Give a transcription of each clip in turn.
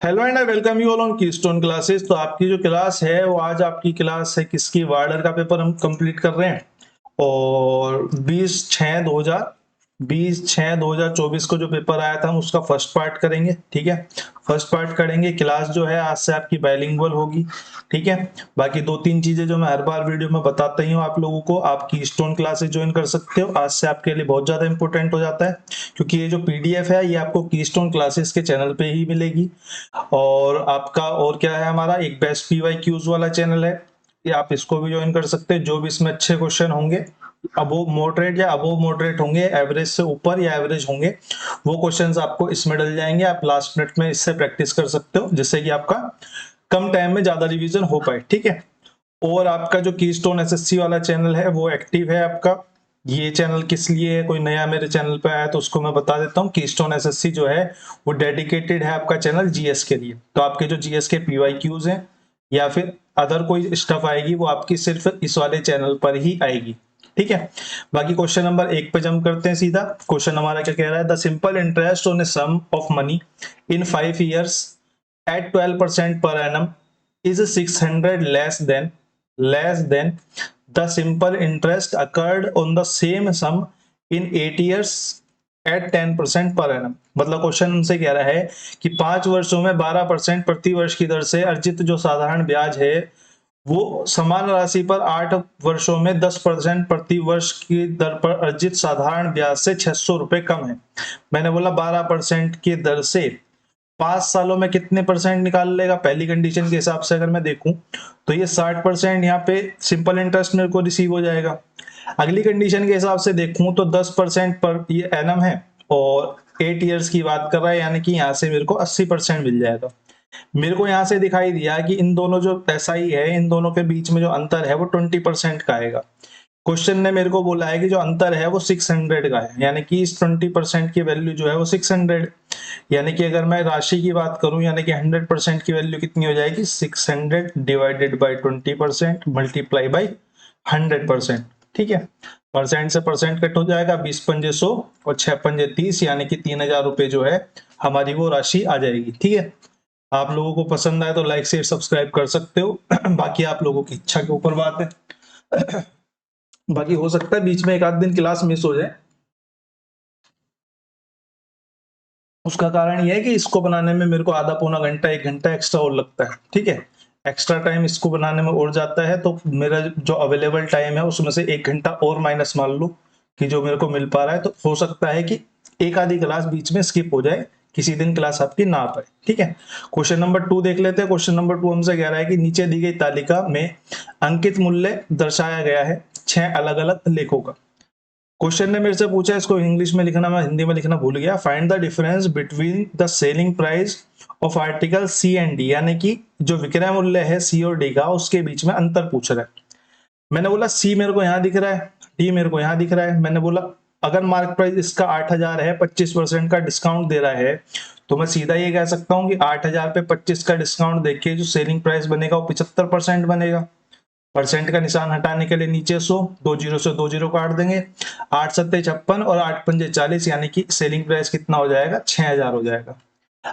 Hello and I welcome you all on keystone classes. तो आपकी जो क्लास है वो आज आपकी क्लास है किसकी, वार्डर का पेपर हम कंप्लीट कर रहे हैं और 20/6/2024 को जो पेपर आया था हम उसका फर्स्ट पार्ट करेंगे। ठीक है, फर्स्ट पार्ट करेंगे। क्लास जो है आज से आपकी बाइलिंगुअल होगी। ठीक है, बाकी दो तीन चीजें जो मैं हर बार वीडियो में बताता ही हूँ आप लोगों को, आप कीस्टोन क्लासेस ज्वाइन कर सकते हो। आज से आपके लिए बहुत ज्यादा इंपॉर्टेंट हो जाता है क्योंकि ये जो पीडीएफ है ये आपको कीस्टोन क्लासेस के चैनल पे ही मिलेगी। और आपका और क्या है, हमारा एक बेस्ट पीवाईक्यूज वाला चैनल है, ये आप इसको भी ज्वाइन कर सकते हैं। जो भी इसमें अच्छे क्वेश्चन होंगे, अबोव मॉडरेट या अबोव मॉडरेट होंगे, एवरेज से ऊपर या एवरेज होंगे, वो क्वेश्चंस आपको इसमें डल जाएंगे। आप लास्ट मिनट में इससे प्रैक्टिस कर सकते हो जिससे कि आपका कम टाइम में ज्यादा रिवीजन हो पाए। ठीक है, और आपका जो कीस्टोन एसएससी वाला चैनल है वो एक्टिव है आपका। ये चैनल किस लिए है, कोई नया मेरे चैनल पे आया तो उसको मैं बता देता हूँ। कीस्टोन एसएससी जो है वो डेडिकेटेड है आपका चैनल जीएस के लिए। तो आपके जो जीएस के पीवाईक्यूज हैं या फिर अदर कोई स्टफ आएगी वो आपकी सिर्फ इस वाले चैनल पर ही आएगी। ठीक है, बाकी क्वेश्चन नंबर 1 पे जंप करते हैं सीधा। क्वेश्चन हमारा क्या कह रहा है, the simple interest on a sum of money in 5 years at 12% per annum is 600 less than the simple interest occurred on the same sum in 8 years at 10% per annum। मतलब question हमसे कह रहा है कि 5 वर्षों में 12% प्रति वर्ष की दर से अर्जित जो साधारण ब्याज है वो समान राशि पर 8 वर्षों में 10% प्रति वर्ष की दर पर अर्जित साधारण ब्याज से 600 रुपए कम है। मैंने बोला 12% की दर से 5 सालों में कितने परसेंट निकाल लेगा। पहली कंडीशन के हिसाब से अगर मैं देखूं तो ये 60% यहाँ पे सिंपल इंटरेस्ट मेरे को रिसीव हो जाएगा। अगली कंडीशन के हिसाब से देखूं तो 10% पर ये एनम है और 8 इयर्स की बात कर रहा है, यानी कि यहाँ से मेरे को 80% मिल जाएगा। मेरे को यहाँ से दिखाई दिया कि इन दोनों जो एसआई है इन दोनों के बीच में जो अंतर है वो 20% का आएगा। क्वेश्चन ने मेरे को बोला है कि जो अंतर है वो 600 का है, यानी कि इस 20% की वैल्यू जो है वो 600। यानी कि अगर मैं राशि की बात करूं यानी कि 100% की वैल्यू कितनी हो जाएगी, 600 डिवाइडेड बाई 20% मल्टीप्लाई बाई 100%। ठीक है, परसेंट से परसेंट कट हो जाएगा, 20 पंजे 100 और 6 पंजे 30, यानी कि 3000 रुपए जो है हमारी वो राशि आ जाएगी। ठीक है, आप लोगों को पसंद आए तो लाइक शेयर सब्सक्राइब कर सकते हो बाकी आप लोगों की इच्छा के ऊपर बात है बाकी हो सकता है बीच में एक आध दिन क्लास मिस हो जाए, उसका कारण यह है कि इसको बनाने में मेरे को आधा पौना घंटा 1 घंटा एक्स्ट्रा और लगता है। ठीक है, एक्स्ट्रा टाइम इसको बनाने में और जाता है तो मेरा जो अवेलेबल टाइम है उसमें से 1 घंटा और माइनस मान लो कि जो मेरे को मिल पा रहा है, तो हो सकता है कि एक आधी क्लास बीच में स्किप हो जाए, किसी दिन क्लास आपकी ना आ पाए। ठीक है, क्वेश्चन नंबर 2 देख लेते हैं। क्वेश्चन नंबर 2 हमसे कह रहा है कि नीचे दी गई तालिका में अंकित मूल्य दर्शाया गया है 6 अलग अलग लेखों का। क्वेश्चन ने मेरे से पूछा, इसको इंग्लिश में लिखना मैं हिंदी में लिखना भूल गया। Find the difference between the selling price of article C and D, यानी कि जो विक्रय मूल्य है सी और डी का उसके बीच में अंतर पूछ रहा है। मैंने बोला सी मेरे को यहाँ दिख रहा है, डी मेरे को यहाँ दिख रहा है। मैंने बोला अगर मार्क प्राइस इसका 8000 है, 25% का डिस्काउंट दे रहा है, तो मैं सीधा ये कह सकता हूँ कि 8000 पे 25 का डिस्काउंट देके जो सेलिंग प्राइस बनेगा वो 75% बनेगा। परसेंट का निशान हटाने के लिए नीचे 100, 2 जीरो से 2 जीरो काट देंगे, 8 सत्ते 56 और 8 पंजे 40, यानी कि सेलिंग प्राइस कितना हो जाएगा, 6000 हो जाएगा।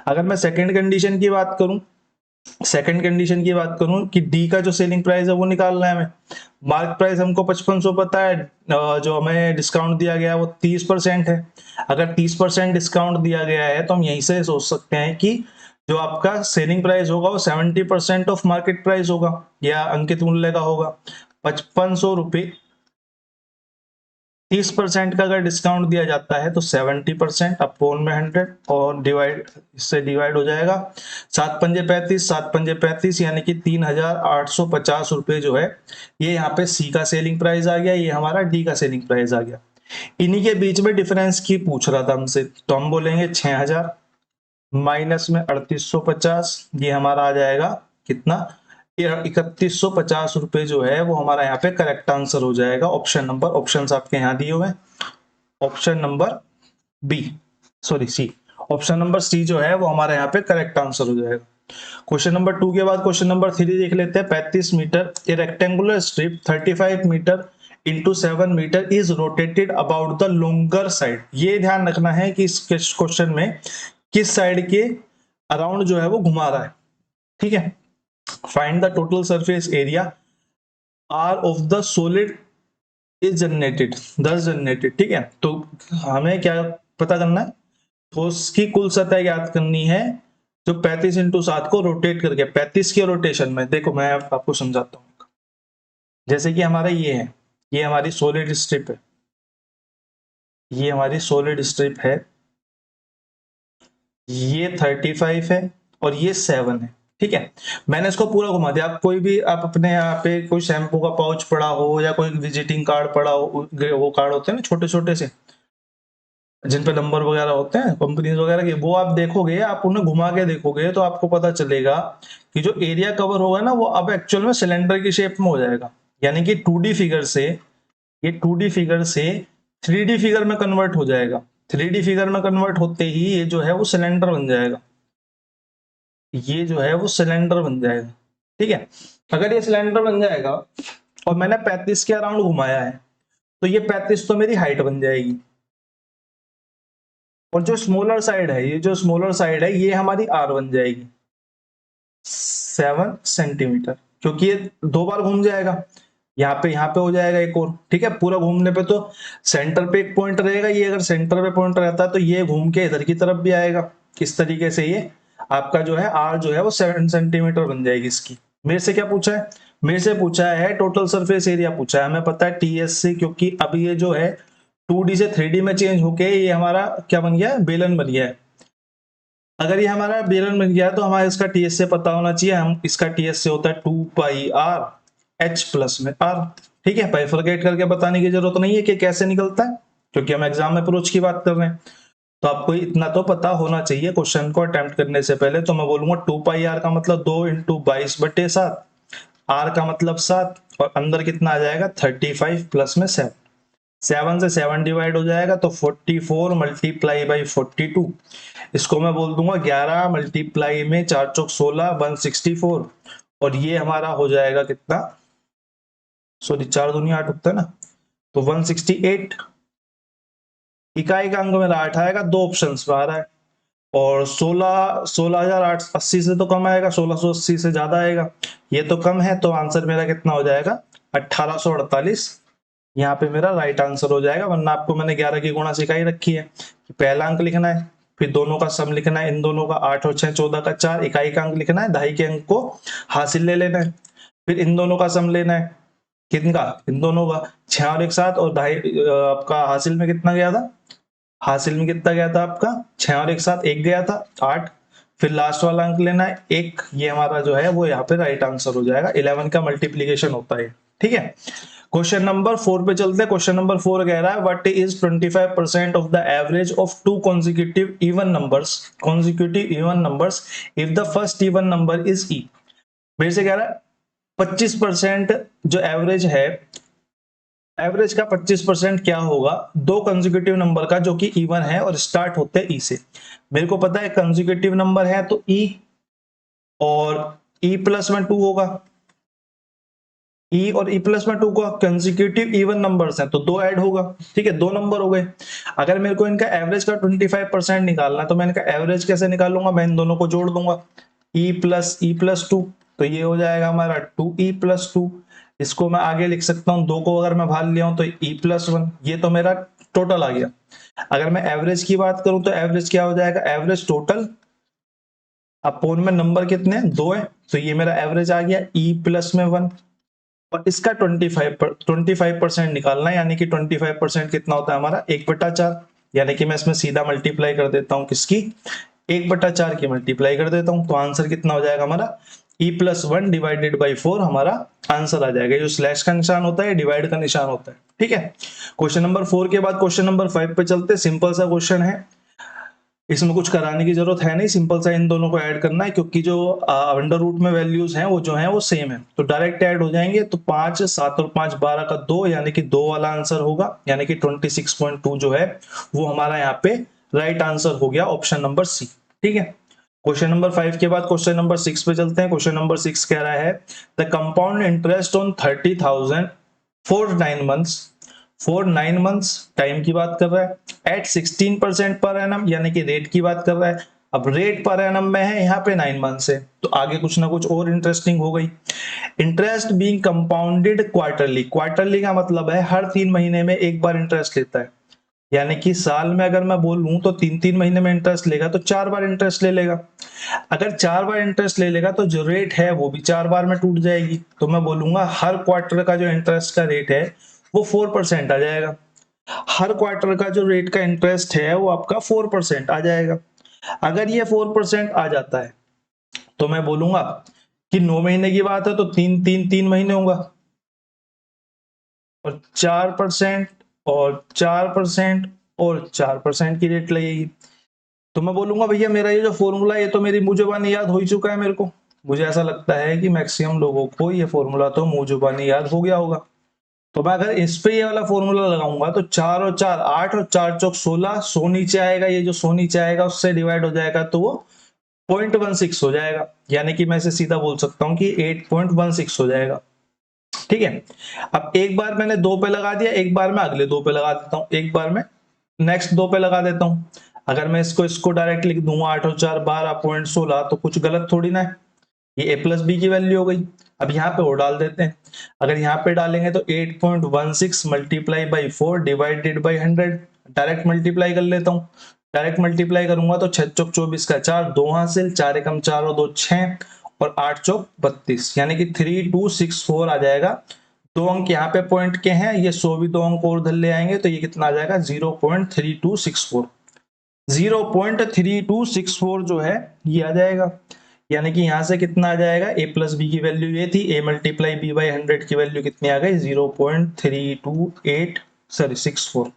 अगर मैं सेकंड कंडीशन की बात करूं, कि डी का जो सेलिंग प्राइस है वो निकालना है हमें। मार्क प्राइस हमको 5500 पता है, जो हमें डिस्काउंट दिया गया है वो 30% है। अगर 30% डिस्काउंट दिया गया है तो हम यहीं से सोच सकते हैं कि जो आपका सेलिंग प्राइस होगा वो 70% ऑफ मार्केट प्राइस होगा या अंकित मूल्य का होगा। 5500 रुपये 30% का अगर डिस्काउंट दिया जाता है तो 70% अपॉन में 100 और डिवाइड, इससे डिवाइड हो जाएगा। 7 पंजे 35, 7 पंजे 35, यानी कि 3850 रुपए जो है ये यहाँ पे सी का सेलिंग प्राइस आ गया, ये हमारा डी का सेलिंग प्राइस आ गया। इन्हीं के बीच में डिफरेंस की पूछ रहा था हमसे, तो हम बोलेंगे 6000 माइनस में 3850, ये हमारा आ जाएगा कितना, 3150 रुपए जो है वो हमारा यहाँ पे करेक्ट आंसर हो जाएगा। ऑप्शन नंबर, ऑप्शंस आपके यहाँ दिए हुए हैं, option number B, sorry C, option number C जो है वो हमारा यहाँ पे करेक्ट आंसर हो जाएगा। क्वेश्चन नंबर 2 के बाद क्वेश्चन नंबर 3 देख लेते हैं। 35 metre a rectangular strip 35 metre into 7 metre is rotated about the longer side. ये ध्यान रखना है कि इस क्वेश्चन में किस साइड के अराउंड जो है वो घुमा रहा है, ठीक है। Find the total surface area are of the solid is generated, 10 generated, ठीक है। तो हमें क्या पता करना है, ठोस की कुल सतह ज्ञात करनी है जो 35 इंटू 7 को रोटेट करके, 35 के रोटेशन में। देखो मैं आपको समझाता हूँ। जैसे कि हमारा ये है, ये हमारी सॉलिड स्ट्रिप है, ये हमारी सॉलिड स्ट्रिप है, ये 35 है और ये 7 है, ठीक है। मैंने इसको पूरा घुमा दिया। आप कोई भी, आप अपने यहाँ पे कोई शैम्पू का पाउच पड़ा हो या कोई विजिटिंग कार्ड पड़ा हो, वो कार्ड होते हैं ना छोटे छोटे से जिन पे नंबर वगैरह होते हैं कंपनीज वगैरह के, वो आप देखोगे, आप उन्हें घुमा के देखोगे तो आपको पता चलेगा कि जो एरिया कवर होगा ना वो अब एक्चुअल में सिलेंडर की शेप में हो जाएगा। यानी कि 2D फिगर से, ये 2D फिगर से 3D फिगर में कन्वर्ट हो जाएगा। 3D फिगर में कन्वर्ट होते ही ये जो है वो सिलेंडर बन जाएगा, ये जो है वो सिलेंडर बन जाएगा, ठीक है। अगर ये सिलेंडर बन जाएगा और मैंने 35 के अराउंड घुमाया है तो ये 35 तो मेरी हाइट बन जाएगी, और जो स्मॉलर साइड है, ये जो स्मॉलर साइड है ये हमारी आर बन जाएगी 7 सेंटीमीटर, क्योंकि ये 2 बार घूम जाएगा। यहाँ पे हो जाएगा एक और, ठीक है। पूरा घूमने पे तो सेंटर पे एक पॉइंट रहेगा, ये अगर सेंटर पे पॉइंट रहता है तो ये घूम के इधर की तरफ भी आएगा। इस तरीके से ये आपका जो है आर जो है वो 7 सेंटीमीटर बन जाएगी इसकी। मेरे से क्या पूछा है, मेरे से पूछा है टोटल सरफेस एरिया पूछा है। हमें पता है टीएस से, क्योंकि अब ये जो है 2D से 3D में चेंज होके ये हमारा क्या बन गया है, बेलन बन गया है। अगर ये हमारा बेलन बन गया है तो हमारा इसका टीएस से पता होना चाहिए। हम इसका टीएस से होता है 2 पाई आर एच प्लस में आर, ठीक है। बाइफरकेट करके बताने की जरूरत नहीं है कि कैसे निकलता है, क्योंकि हम एग्जाम अप्रोच की बात कर रहे हैं। तो आपको इतना तो पता होना चाहिए क्वेश्चन को अटेम्प्ट करने से पहले। तो मैं बोलूंगा 2 पाई आर का मतलब 2 इंटू 22/7, आर का मतलब 7, और अंदर कितना आ जाएगा 35 प्लस में 7, 7 से 7 डिवाइड हो जाएगा तो 44 मल्टीप्लाई बाई 42, इसको मैं बोल दूंगा 11 मल्टीप्लाई में 4 चौक 16, 164, और ये हमारा हो जाएगा कितना, सॉरी 4 दूनी 8 होता है ना, तो 168। इकाई का अंक मेरा 8 आएगा, 2 ऑप्शन में आ रहा है, और 16,880 से तो कम आएगा, 1680 से ज्यादा आएगा, ये तो कम है, तो आंसर मेरा कितना हो जाएगा 1848। यहाँ पे मेरा राइट आंसर हो जाएगा। वरना आपको मैंने 11 की गुणा सिखाई रखी है कि पहला अंक लिखना है, फिर दोनों का सम लिखना है, इन दोनों का 8 और 6 14 का 4, इकाई का अंक लिखना है, दहाई के अंक को हासिल ले लेना है, फिर इन दोनों का सम लेना है, किनका, इन दोनों का 6 और 1 7, और दहाई आपका हासिल में कितना गया था, हासिल में कितना गया था आपका 6 और 1 7, 1 गया था 8, फिर लास्ट वाला अंक लेना है 1, ये हमारा जो है वो यहाँ पे राइट आंसर हो जाएगा। 11 का मल्टीप्लीकेशन होता है, ठीक है। क्वेश्चन नंबर 4 पे चलते हैं। क्वेश्चन नंबर 4 कह रहा है what is 25% of the average of 2 consecutive even numbers if the first even number is e। मेरे से कह रहा है 25% जो एवरेज है, एवरेज का 25% क्या होगा 2 कंसेक्यूटिव नंबर का जो कि इवन है और स्टार्ट होते हैं ई से। मेरे को पता है कंसेक्यूटिव नंबर है तो ई, और ई प्लस में 2 होगा, ई और ई प्लस में 2 का कंसेक्यूटिव इवन नंबर्स हैं तो 2 ऐड होगा, ठीक है, 2 नंबर हो गए। अगर मेरे को इनका एवरेज का 25% निकालना है तो मैं इनका एवरेज कैसे निकालूंगा, मैं इन दोनों को जोड़ दूंगा, ई प्लस 2, तो ये हो जाएगा हमारा 2e प्लस 2। इसको मैं आगे लिख सकता हूँ, 2 को अगर मैं भाग लिया हूं तो e प्लस 1, ये तो मेरा टोटल आ गया। अगर मैं एवरेज की बात करूं तो एवरेज क्या हो जाएगा, एवरेज टोटल अपोन में नंबर कितने हैं 2 है, तो ये मेरा एवरेज आ गया e प्लस में 1, और इसका 25% निकालना है, यानी कि 25% कितना होता है हमारा 1/4, यानी कि मैं इसमें सीधा मल्टीप्लाई कर देता हूं, किसकी 1/4 की मल्टीप्लाई कर देता हूं, तो आंसर कितना हो जाएगा हमारा e प्लस 1 डिवाइडेड बाई 4 हमारा आंसर आ जाएगा। जो स्लैश का निशान होता है डिवाइड का निशान होता है, ठीक है। क्वेश्चन नंबर 4 के बाद क्वेश्चन नंबर 5 पे चलते हैं। सिंपल सा क्वेश्चन है, इसमें कुछ कराने की जरूरत है नहीं, सिंपल सा इन दोनों को ऐड करना है, क्योंकि जो अंडर रूट में वैल्यूज हैं वो जो है वो सेम है, तो डायरेक्ट ऐड हो जाएंगे। तो 5 7 और 5 12 का 2, यानी कि 2 वाला आंसर होगा, यानी कि 26.2 जो है वो हमारा यहाँ पे राइट आंसर हो गया, ऑप्शन नंबर सी, ठीक है। क्वेश्चन नंबर 5 के बाद क्वेश्चन नंबर 6 पे चलते हैं। क्वेश्चन नंबर 6 कह रहा है the compound interest on 30,000 for 9 months time की बात कर रहा है एट 16% पर एनम, यानी कि रेट की बात कर रहा है। अब रेट पर एनम में है यहाँ पे 9 मंथ से, तो आगे कुछ ना कुछ और इंटरेस्टिंग हो गई। Interest being compounded quarterly, quarterly का मतलब है हर 3 महीने में एक बार इंटरेस्ट लेता है, यानी कि साल में अगर मैं बोलूं तो 3-3 महीने में इंटरेस्ट लेगा तो 4 बार इंटरेस्ट ले लेगा। अगर 4 बार इंटरेस्ट ले लेगा तो जो रेट है वो भी 4 बार में टूट जाएगी, तो मैं बोलूंगा हर क्वार्टर का जो इंटरेस्ट का रेट है वो 4% आ जाएगा। हर क्वार्टर का जो रेट का इंटरेस्ट है वो आपका 4% आ जाएगा। अगर ये 4% आ जाता है तो मैं बोलूंगा कि 9 महीने की बात है तो 3 महीने होगा, और 4% और 4% और 4% की रेट लगेगी। तो मैं बोलूंगा भैया मेरा ये जो फॉर्मूला ये तो मेरी मुंह जुबानी याद हो ही चुका है मेरे को। मुझे ऐसा लगता है कि मैक्सिमम लोगों को ये फॉर्मूला तो मुंह जुबानी याद हो गया होगा। तो मैं अगर इस पे ये वाला फॉर्मूला लगाऊंगा तो 4 और 4 8 और 4 चौक 16, 100 नीचे आएगा, ये जो 100 नीचे आएगा उससे डिवाइड हो जाएगा तो वो 0.16 हो जाएगा, यानी कि मैं इसे सीधा बोल सकता हूँ कि 8.16 हो जाएगा। ठीक है, अब एक बार मैंने 2 पे लगा दिया, एक बार मैं अगले 2 पे लगा देता हूँ, एक बार मैं नेक्स्ट 2 पे लगा देता हूँ। अगर मैं इसको डायरेक्ट लिख दूंगा 8 और 4 12.16 तो कुछ गलत थोड़ी ना है, ये a प्लस बी की वैल्यू हो गई। अब यहाँ पे और डाल देते हैं, अगर यहाँ पे डालेंगे तो 8.16 multiply by 4 divided by 100, direct multiply कर लेता हूँ। डायरेक्ट मल्टीप्लाई करूंगा तो 6 चौक 24 का 4, 2 हासिल, 4 एकम 4 और 2 6 और 8 चौक 32, यानी कि 3264 आ जाएगा। 2 अंक यहाँ पे पॉइंट के हैं, ये 100 भी 2 अंक और धर ले आएंगे तो ये कितना आ जाएगा 0.3264। 0.3264 जो है ये आ जाएगा, यानी कि यहां से कितना आ जाएगा, a प्लस बी की वैल्यू ये थी, a मल्टीप्लाई बी बाई 100 की वैल्यू कितनी आ गई 0.328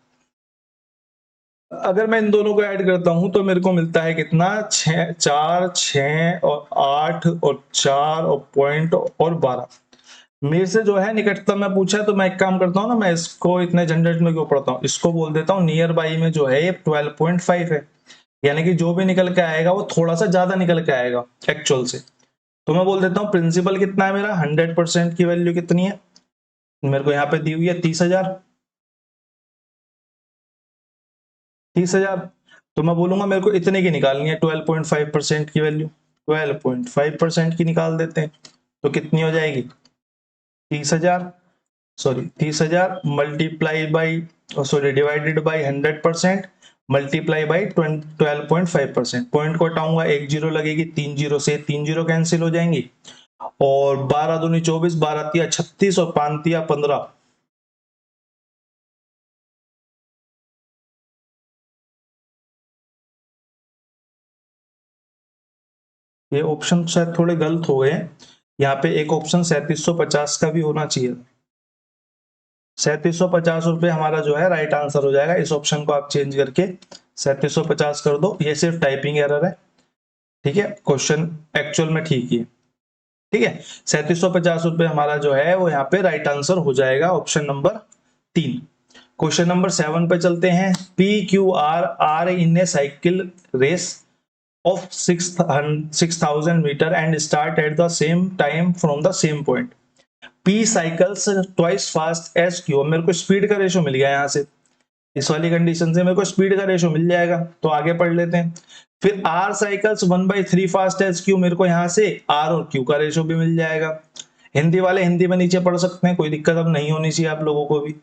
अगर मैं इन दोनों को ऐड करता हूं तो मेरे को मिलता है कितना 6 4 6 और 8 और 4 और पॉइंट और 12। मेरे से जो है निकटतम में पूछा है तो मैं एक काम करता हूँ ना, मैं इसको इतने झंझट में क्यों पड़ता हूँ, इसको बोल देता हूँ नियर बाई में जो है ये 12.5 है, यानी कि जो भी निकल के आएगा वो थोड़ा सा ज्यादा निकल के आएगा एक्चुअल से। तो मैं बोल देता हूँ प्रिंसिपल कितना है मेरा, 100% की वैल्यू कितनी है मेरे को यहाँ पे दी हुई है 30,000। 30,000 तो मैं बोलूंगा मेरे को इतने की निकालनी है 12.5% की वैल्यू, 12.5% की निकाल देते हैं तो कितनी हो जाएगी 30,000, sorry 30,000 multiply by sorry divided by 100% multiply by 12.5%। Point को हटाऊंगा 1 जीरो लगेगी, 3 जीरो से 3 जीरो कैंसिल हो जाएंगी, और 12 दूनी 24, 12 तिया 36 और 5 तिया 15। ये ऑप्शन शायद थोड़े गलत हो गए हैं, यहाँ पे एक ऑप्शन 3750 का भी होना चाहिए। 3750 रुपए हमारा जो है राइट आंसर हो जाएगा, इस ऑप्शन को आप चेंज करके 3750 कर दो, ये सिर्फ टाइपिंग एरर है। ठीक है, क्वेश्चन एक्चुअल में ठीक ही है। ठीक है, 3750 रुपए हमारा जो है वो यहाँ पे राइट आंसर हो जाएगा, ऑप्शन नंबर 3। क्वेश्चन नंबर 7 पे चलते हैं। PQR are in a cycle race of 6,000 meter and start at the same time from the same point. P cycles twice fast as Q। मेरे को स्पीड का ratio मिल गया यहाँ से, इस वाली कंडीशन से मेरे को स्पीड का रेशो मिल जाएगा, तो आगे पढ़ लेते हैं। फिर R cycles 1/3 fast as Q, मेरे को यहाँ से R और Q का रेशो भी मिल जाएगा। हिंदी वाले हिंदी में नीचे पढ़ सकते हैं, कोई दिक्कत अब नहीं होनी चाहिए आप लोगों को भी।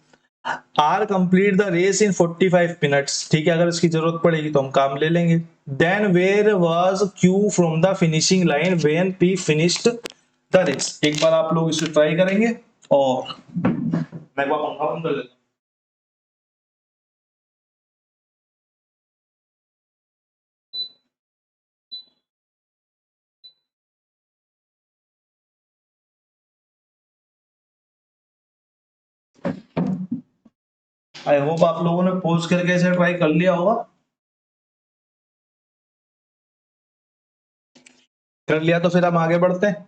R complete the race in 45 minutes, ठीक है, अगर इसकी जरूरत पड़ेगी तो हम काम ले लेंगे। Then where was Q from the finishing line when P finished the race. एक बार आप लोग इसे ट्राई करेंगे, और मैं एक बार पंखा बंद कर लेता हूं। आई होप आप लोगों ने पॉज करके इसे ट्राई कर लिया होगा। कर लिया तो फिर हम आगे बढ़ते हैं।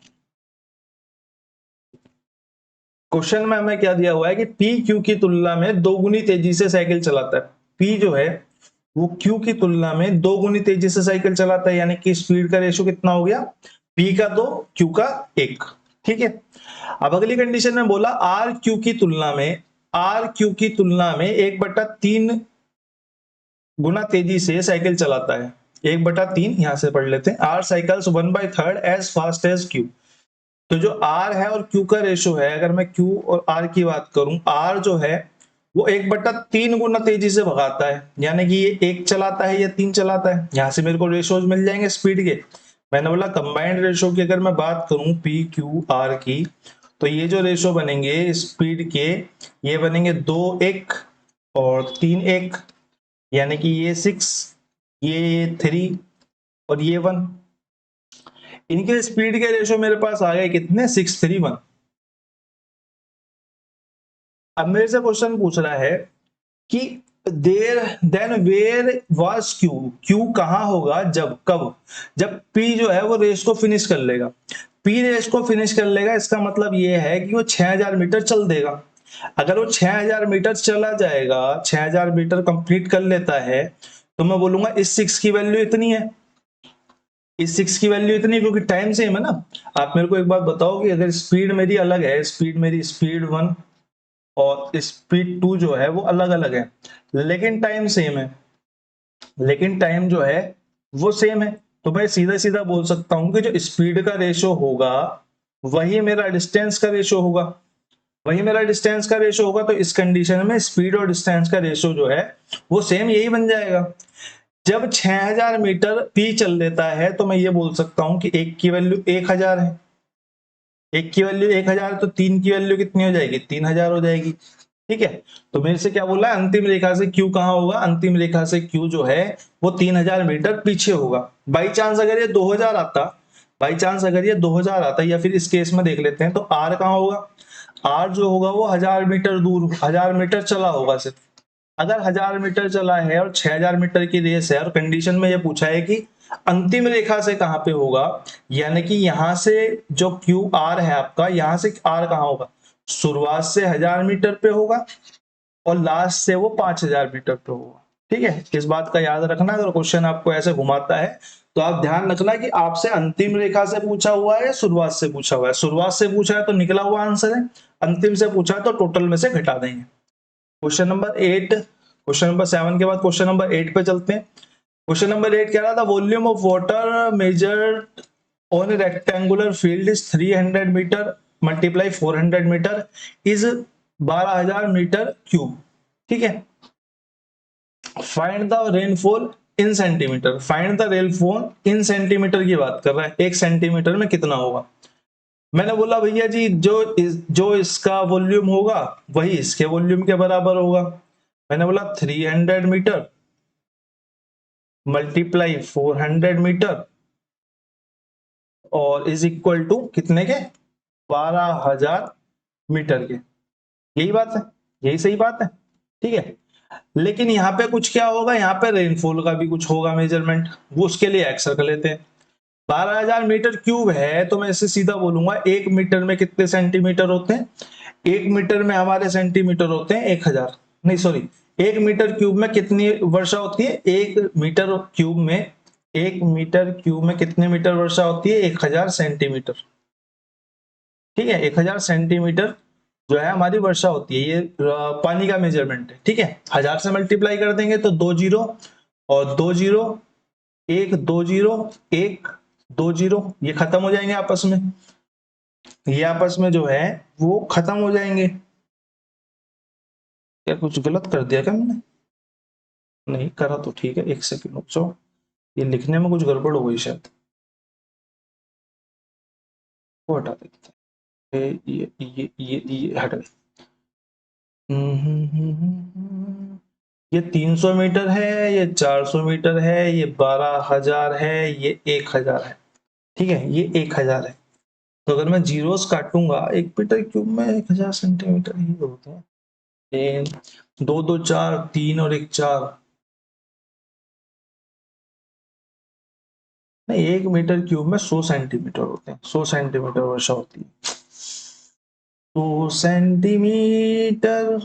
क्वेश्चन में हमें क्या दिया हुआ है कि पी क्यू की तुलना में 2 गुनी तेजी से साइकिल चलाता है। पी जो है वो क्यू की तुलना में 2 गुनी तेजी से साइकिल चलाता है, यानी कि स्पीड का रेशो कितना हो गया, पी का 2 क्यू का 1। ठीक है, अब अगली कंडीशन में बोला आर क्यू की तुलना में, आर क्यू की तुलना में 1/3 गुना तेजी से साइकिल चलाता है। 1/3 यहां से पढ़ लेते हैं, R cycles 1/3 as fast as Q। तो जो R है और Q का रेशो है, अगर मैं Q और R की बात करूं, R जो है वो 1/3 गुना तेजी से भगाता है, यानी कि ये 1 चलाता है या 3 चलाता है। यहां से मेरे को रेशोज मिल जाएंगे स्पीड के। मैंने बोला कंबाइंड रेशो की अगर मैं बात करूं PQR की, तो ये जो रेशो बनेंगे स्पीड के, ये बनेंगे 2:1 और 3:1, यानी कि ये 6, ये 3 और ये 1। इनके स्पीड के रेशो मेरे पास आ गए कितने, 6:3:1। अब मेरे से क्वेश्चन पूछ रहा है कि there then where was Q कहां होगा, जब कब, जब पी जो है वो रेस को फिनिश कर लेगा। पी रेस को फिनिश कर लेगा, इसका मतलब ये है कि वो 6000 मीटर चल देगा। अगर वो 6000 मीटर चला जाएगा, 6000 मीटर कंप्लीट कर लेता है, तो मैं बोलूंगा इस 6 की वैल्यू इतनी है, इस 6 की वैल्यू इतनी, क्योंकि टाइम सेम है ना। आप मेरे को एक बात बताओ कि अगर स्पीड मेरी अलग है, स्पीड मेरी स्पीड 1 और स्पीड 2 जो है वो अलग अलग है, लेकिन टाइम सेम है, लेकिन टाइम जो है वो सेम है, तो मैं सीधा सीधा बोल सकता हूं कि जो स्पीड का रेशो होगा वही मेरा डिस्टेंस का रेशो होगा, वही मेरा डिस्टेंस का रेशो होगा। तो इस कंडीशन में स्पीड और डिस्टेंस का रेशो जो है वो सेम यही बन जाएगा। जब 6000 मीटर पी चल देता है, तो मैं ये बोल सकता हूं कि एक की वैल्यू 1000 है, एक की वैल्यू 1000, तो 3 की वैल्यू कितनी हो जाएगी, 3000 हो जाएगी। ठीक है, तो मेरे से क्या बोला है, अंतिम रेखा से Q कहां होगा, अंतिम रेखा से Q जो है वो 3000 मीटर पीछे होगा। बाई चांस अगर ये 2000 आता, बाई चांस अगर ये 2000 आता, या फिर इस केस में देख लेते हैं, तो R कहां होगा, R जो होगा वो 1000 मीटर दूर, 1000 मीटर चला होगा सिर्फ। अगर 1000 मीटर चला है और 6000 मीटर की रेस है, और कंडीशन में ये पूछा है कि अंतिम रेखा से कहां पे होगा, यानी कि यहां से जो क्यू आर है आपका, यहां से आर कहां होगा, शुरुआत से 1000 मीटर पे होगा और लास्ट से वो 5000 मीटर पे होगा। ठीक है, इस बात का याद रखना। अगर क्वेश्चन आपको ऐसे घुमाता है तो आप ध्यान रखना कि आपसे अंतिम रेखा से पूछा हुआ है या शुरुआत से पूछा हुआ है। शुरुआत से पूछा है तो निकला हुआ आंसर है, अंतिम से पूछा है तो टोटल में से घटा देंगे। क्वेश्चन नंबर 8, क्वेश्चन नंबर 7 के बाद क्वेश्चन नंबर 8 पे चलते हैं। क्वेश्चन नंबर 8 कह रहा था volume of water measured on a rectangular field is 300 metre multiply 400 metre is 12000 metre cube. ठीक है, find the rainfall in centimetre, find the rainfall in centimetre की बात कर रहा है, 1 सेंटीमीटर में कितना होगा। मैंने बोला भैया जी जो इसका वॉल्यूम होगा वही इसके वॉल्यूम के बराबर होगा। मैंने बोला 300 मीटर मल्टीप्लाई 400 मीटर और इज इक्वल टू कितने के, 12000 मीटर के। यही बात है, यही सही बात है। ठीक है, लेकिन यहाँ पे कुछ क्या होगा, यहाँ पे रेनफॉल का भी कुछ होगा मेजरमेंट, वो उसके लिए एक्स रख लेते हैं। 12000 मीटर क्यूब है, तो मैं इससे सीधा बोलूंगा 1 मीटर में कितने सेंटीमीटर होते हैं, 1 मीटर में हमारे सेंटीमीटर होते हैं 1000, नहीं सॉरी, 1 मीटर क्यूब में कितनी वर्षा होती है, 1 मीटर क्यूब में, 1 मीटर क्यूब में कितने मीटर वर्षा होती है, 1000 सेंटीमीटर। ठीक है, 1000 सेंटीमीटर जो है हमारी वर्षा होती है, ये पानी का मेजरमेंट है। ठीक है, 1000 से मल्टीप्लाई कर देंगे तो 2 जीरो और 2 जीरो, 1 2 जीरो 1 2 जीरो, ये खत्म हो जाएंगे आपस में, ये आपस में जो है वो खत्म हो जाएंगे। क्या कुछ गलत कर दिया क्या मैंने, नहीं करा तो ठीक है, 1 सेकंड रुक जाओ, ये लिखने में कुछ गड़बड़ हो गई शायद, वो हटा देते हैं। ये हट गए। ये 300 मीटर है, ये 400 मीटर है, ये 12000 है, ये 1000 है। ठीक है, ये 1000 है। तो अगर मैं जीरोस काटूंगा, 1 मीटर क्यूब में 1000 सेंटीमीटर ही होते हैं। 2 2 4, 3 और 1 4, नहीं 1 मीटर क्यूब में 100 सेंटीमीटर होते हैं, 100 सेंटीमीटर वर्षा होती है। 100 सेंटीमीटर,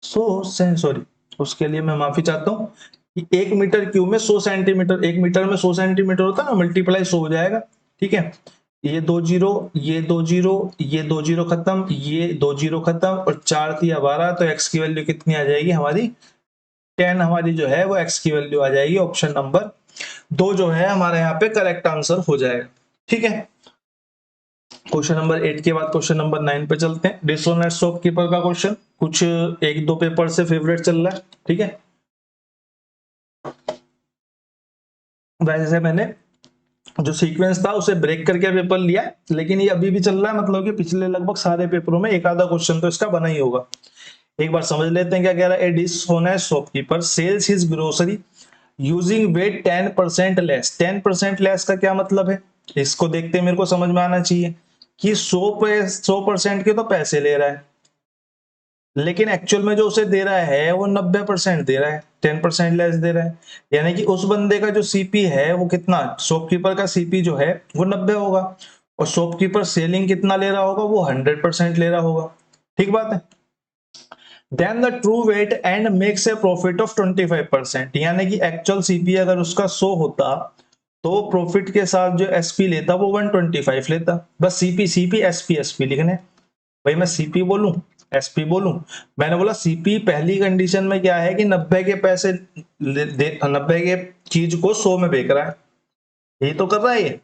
100 सॉरी, उसके लिए मैं माफी चाहता हूँ कि 1 मीटर क्यूब में 100 सेंटीमीटर, 1 मीटर में 100 सेंटीमीटर होता है ना, मल्टीप्लाई 100 हो जाएगा। ठीक है, ये 2 जीरो, ये 2 जीरो, ये 2 जीरो खत्म, ये 2 जीरो खत्म और 4 3 12, तो एक्स की वैल्यू कितनी आ जाएगी हमारी, 10 हमारी जो है वो x की वैल्यू आ जाएगी। ऑप्शन नंबर 2 जो है हमारे यहाँ पे करेक्ट आंसर हो जाएगा। ठीक है, क्वेश्चन नंबर 8 के बाद क्वेश्चन नंबर 9 पे चलते हैं। डिसोनेट शॉपकीपर का क्वेश्चन कुछ एक दो पेपर से फेवरेट चल रहा है। ठीक है, वैसे मैंने जो सीक्वेंस था उसे ब्रेक करके पेपर लिया, लेकिन ये अभी भी चल रहा है, मतलब कि पिछले लगभग सारे पेपरों में एक आधा क्वेश्चन तो इसका बना ही होगा। एक बार समझ लेते हैं क्या कह रहा है। A dishonest shopkeeper sells his grocery using weight 10% less. 10% less का क्या मतलब है, इसको देखते मेरे को समझ में आना चाहिए कि 100% के तो पैसे ले रहा है, लेकिन एक्चुअल में जो उसे दे रहा है वो 90% दे रहा है, 10% लेस दे रहा है। यानी कि उस बंदे का जो सीपी है वो कितना, शॉपकीपर का सीपी जो है वो 90 होगा, और शॉपकीपर सेलिंग कितना ले रहा होगा, वो 100% ले रहा होगा। ठीक बात है। Then the true weight and makes a profit of 25%। यानी कि एक्चुअल सीपी अगर उसका 100 होता तो प्रॉफिट के साथ जो एसपी लेता वो 125 लेता। बस सीपी सीपी एसपी एसपी लिखने। भाई मैं सीपी बोलूं एसपी बोलूं, मैंने बोला सीपी पहली कंडीशन में क्या है कि 90 के पैसे 90 के चीज को 100 में बेच रहा है, यही तो कर रहा है ये।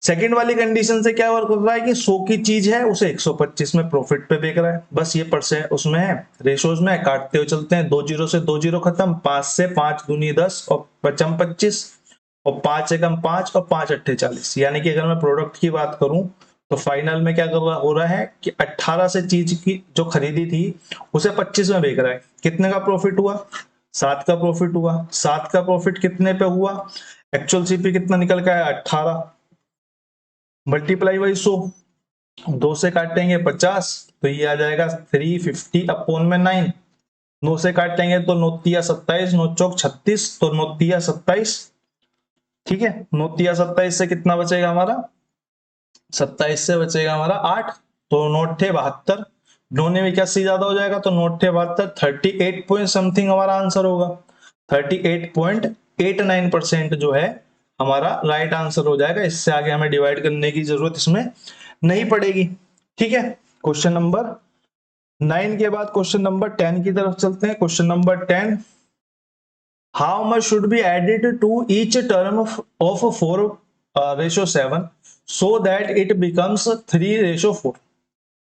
सेकंड वाली कंडीशन से क्या वर्क कर रहा है कि 100 की चीज है उसे 125 में प्रॉफिट पे बेच रहा है। बस ये परसेंट उसमें है, रेशोज में काटते हुए चलते हैं। 2 जीरो से 2 जीरो खत्म, 5 से 5 दूनी 10 और 5 25, और 5 एकम 5 और 5 अट्ठे 40। यानी कि अगर मैं प्रोडक्ट की बात करूं तो फाइनल में क्या हो रहा है कि 18 से चीज की जो खरीदी थी उसे 25 में बेच रहा है। कितने का प्रॉफिट हुआ, 7 का प्रॉफिट हुआ। 7 का प्रॉफिट कितने पे हुआ, एक्चुअल सीपी कितना निकल के आया 18, मल्टीप्लाई बाई 100, 2 से काटेंगे 50 तो ये आ जाएगा 350 अपॉन में 9। 9 से काटेंगे तो 9 तिया 27, 9 चौक 36, तो 9 तिया 27। ठीक है, 9 तिया 27 से कितना बचेगा हमारा, 27 से बचेगा हमारा 8, तो 9 अट्ठे 72। 9 ने 81 ज्यादा हो जाएगा तो 9 अट्ठे 72, 38 पॉइंट समथिंग हमारा आंसर होगा। 38.89% जो है हमारा राइट आंसर हो जाएगा। इससे आगे हमें डिवाइड करने की जरूरत इसमें नहीं पड़ेगी। ठीक है, क्वेश्चन नंबर 9 के बाद क्वेश्चन नंबर 10 की तरफ चलते हैं। Question number 10, how much should be added to each term of 4:7 so that it becomes 3:4।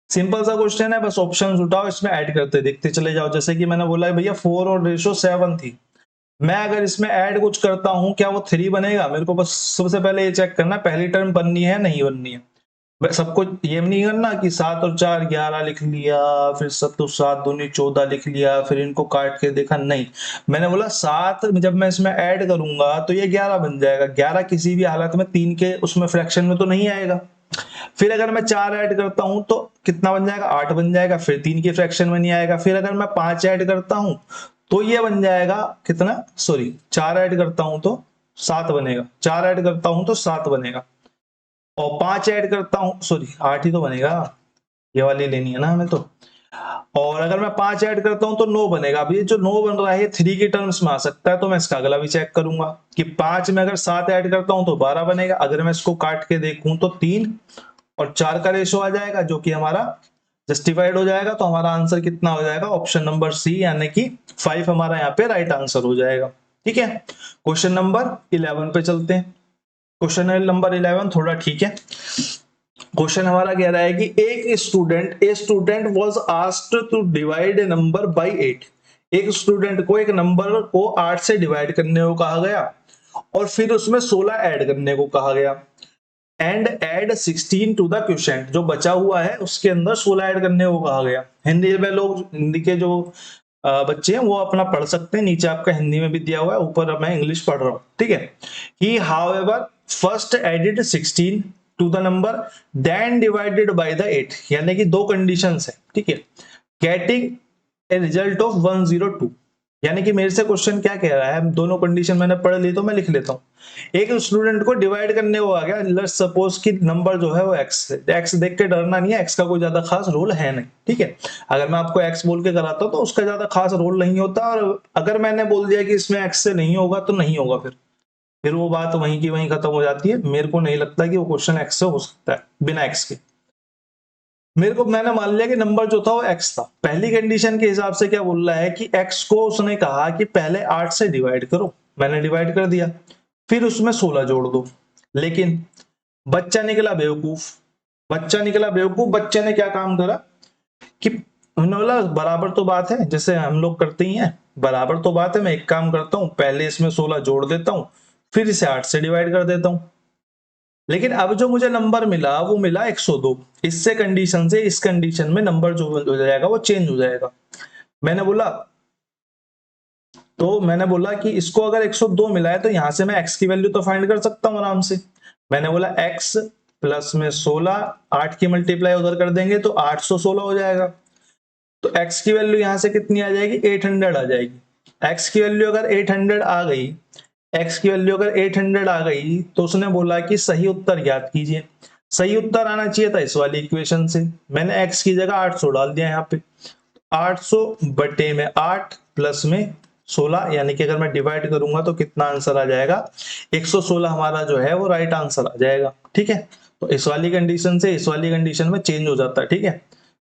Simple सा क्वेश्चन है, बस ऑप्शन उठाओ, इसमें ऐड करते देखते चले जाओ। जैसे कि मैंने बोला भैया 4 और रेशो 7 थी, मैं अगर इसमें ऐड कुछ करता हूं क्या वो 3 बनेगा। मेरे को बस सबसे पहले ये चेक करना पहली टर्म बननी है नहीं बननी है। सबको ये नहीं करना कि 7 और 4 11 लिख लिया, फिर 7 तो 7 दूनी 14 लिख लिया, फिर इनको काट के देखा। नहीं, मैंने बोला 7 जब मैं इसमें ऐड करूंगा तो ये 11 बन जाएगा। 11 किसी भी हालत में 3 के उसमें फ्रैक्शन में तो नहीं आएगा। फिर अगर मैं 4 ऐड करता हूं तो कितना बन जाएगा, 8 बन जाएगा, फिर 3 के फ्रैक्शन में नहीं आएगा। फिर अगर मैं 5 ऐड करता हूं तो ये बन जाएगा कितना, सॉरी 4 ऐड करता हूं तो 7 बनेगा, 4 ऐड करता हूं तो 7 बनेगा, और 5 ऐड करता हूं, सॉरी 8 ही तो बनेगा, ये वाली लेनी है ना हमें तो। और अगर मैं 5 ऐड करता हूं तो 9 बनेगा। अब ये जो 9 बन रहा है 3 के टर्म्स में आ सकता है, तो मैं इसका अगला भी चेक करूंगा कि 5 में अगर 7 ऐड करता हूं तो 12 बनेगा। अगर मैं इसको काट के देखूं तो 3 और 4 का रेशो आ जाएगा जो कि हमारा जस्टिफाइड हो जाएगा। तो हमारा आंसर कितना हो जाएगा, ऑप्शन नंबर सी यानी कि 5 हमारा यहाँ पे राइट आंसर हो जाएगा। ठीक है, क्वेश्चन नंबर 11 पे चलते हैं। क्वेश्चन नंबर 11 थोड़ा ठीक है। क्वेश्चन हमारा कह रहा है कि a student was asked to divide a number by 8। एक स्टूडेंट को एक नंबर को 8 से डिवाइड करने को कहा गया और फिर उसमें 16 ऐड करने को कहा गया। And add 16 to the quotient, जो बचा हुआ है उसके अंदर 16 ऐड करने को कहा गया। हिंदी में लोग, हिंदी के जो बच्चे हैं वो अपना पढ़ सकते हैं, नीचे आपका हिंदी में भी दिया हुआ है, ऊपर मैं इंग्लिश पढ़ रहा हूं। ठीक है, he however first added 16 to the number then divided by the 8। यानी कि दो कंडीशंस है। ठीक है, गेटिंग ए रिजल्ट ऑफ 102। यानी कि मेरे से क्वेश्चन क्या कह रहा है, दोनों कंडीशन मैंने पढ़ ली तो मैं लिख लेता हूं। एक स्टूडेंट को डिवाइड करने को आ गया, लेट्स सपोज कि नंबर जो है वो एक्स है। एक्स देख के डरना नहीं है, एक्स का कोई ज्यादा खास रोल है नहीं। ठीक है, अगर मैं आपको एक्स बोल के कराता हूं तो उसका ज्यादा खास रोल नहीं होता, और अगर मैंने बोल दिया कि इसमें एक्स से नहीं होगा तो नहीं होगा, फिर वो बात वहीं की वहीं खत्म हो जाती है। मेरे को नहीं लगता कि वो क्वेश्चन एक्स से हो सकता है बिना एक्स के। मेरे को मैंने मान लिया कि नंबर जो था वो x था। पहली कंडीशन के हिसाब से क्या बोल रहा है कि x को उसने कहा कि पहले 8 से डिवाइड करो, मैंने डिवाइड कर दिया, फिर उसमें 16 जोड़ दो। लेकिन बच्चा निकला बेवकूफ, बच्चे ने क्या काम करा कि उन्होंने बोला बराबर तो बात है, जैसे हम लोग करते ही हैं, बराबर तो बात है, मैं एक काम करता हूं, पहले इसमें 16 जोड़ देता हूं, फिर इसे 8 से डिवाइड कर देता हूं। लेकिन अब जो मुझे नंबर मिला वो मिला 102। इससे कंडीशन से इस कंडीशन में नंबर जो हो जाएगा वो चेंज हो जाएगा। मैंने बोला मैंने बोला कि इसको अगर 102 मिला है तो यहां से मैं x की वैल्यू तो फाइंड कर सकता हूं आराम से। मैंने बोला x प्लस में 16, 8 की मल्टीप्लाई उधर कर देंगे तो 816 हो जाएगा। तो x की वैल्यू यहां से कितनी आ जाएगी, 800 आ जाएगी। x की वैल्यू अगर 800 आ गई, तो उसने बोला कि सही उत्तर ज्ञात कीजिए। सही उत्तर आना चाहिए था इस वाली इक्वेशन से, मैंने x की जगह 800 डाल दिया यहाँ पे। 800 बटे में 8 प्लस में 16, यानी कि अगर मैं डिवाइड करूंगा तो कितना आंसर आ जाएगा, 116 हमारा जो है वो राइट आंसर आ जाएगा। ठीक है, तो इस वाली कंडीशन से इस वाली कंडीशन में चेंज हो जाता है। ठीक है,